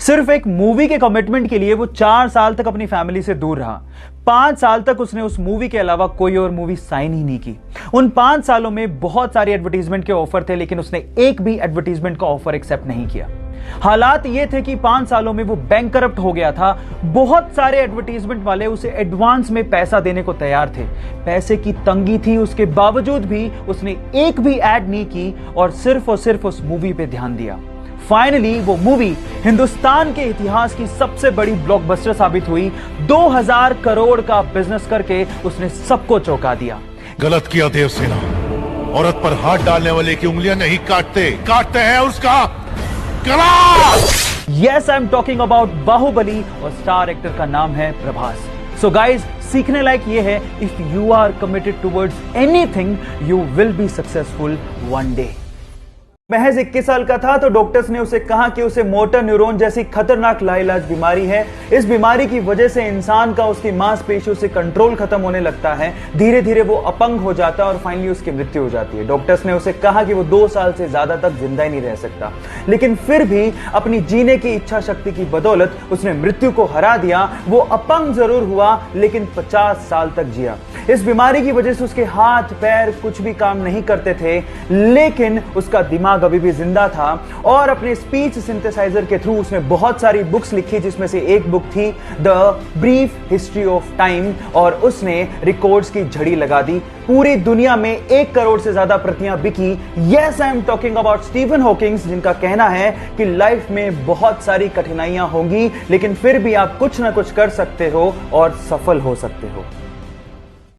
सिर्फ एक मूवी के कमिटमेंट के लिए वो 4 साल तक अपनी फैमिली से दूर रहा। 5 साल तक उसने उस मूवी के अलावा कोई और मूवी साइन ही नहीं की। उन 5 सालों में बहुत सारे एडवर्टीजमेंट के ऑफर थे, लेकिन उसने एक भी एडवर्टीजमेंट का ऑफर एक्सेप्ट नहीं किया। हालात ये थे कि 5 सालों में वो बैंकरप्ट हो गया था। बहुत सारे एडवर्टीजमेंट वाले उसे एडवांस में पैसा देने को तैयार थे। पैसे की तंगी थी, उसके बावजूद भी उसने एक भी एड नहीं की और सिर्फ उस मूवी पे ध्यान दिया। फाइनली वो मूवी हिंदुस्तान के इतिहास की सबसे बड़ी ब्लॉकबस्टर साबित हुई। 2000 करोड़ का बिजनेस करके उसने सबको चौंका दिया। गलत किया देवसेना, औरत पर हाथ डालने वाले की उंगलियां नहीं काटते हैं उसका गला। Yes, I am talking about Baahubali और स्टार एक्टर का नाम है प्रभास। सो गाइज, सीखने लायक ये है, if you are committed towards anything you will be successful one day. महज 21 साल का था तो डॉक्टर्स ने उसे कहा कि उसे मोटर न्यूरॉन जैसी खतरनाक लाइलाज बीमारी है। इस बीमारी की वजह से इंसान का उसकी मांसपेशियों से कंट्रोल खत्म होने लगता है। धीरे धीरे वो अपंग हो जाता है और फाइनली उसकी मृत्यु हो जाती है। डॉक्टर्स ने उसे कहा कि वो 2 साल से ज्यादा तक जिंदा ही नहीं रह सकता, लेकिन फिर भी अपनी जीने की इच्छा शक्ति की बदौलत उसने मृत्यु को हरा दिया। वो अपंग जरूर हुआ, लेकिन 50 साल तक जिया। इस बीमारी की वजह से उसके हाथ पैर कुछ भी काम नहीं करते थे, लेकिन उसका दिमाग अभी भी जिंदा था और अपने स्पीच सिंथेसाइजर के थ्रू उसने बहुत सारी बुक्स लिखी, जिसमें से एक बुक थी the brief history of time, और उसने रिकॉर्ड्स की झड़ी लगा दी। पूरी दुनिया में 1 करोड़ से ज्यादा प्रतियां बिकी। Yes, I am talking about Stephen Hawkings, जिनका कहना है कि लाइफ में बहुत सारी कठिनाइयां होंगी, लेकिन फिर भी आप कुछ ना कुछ कर सकते हो और सफल हो सकते हो।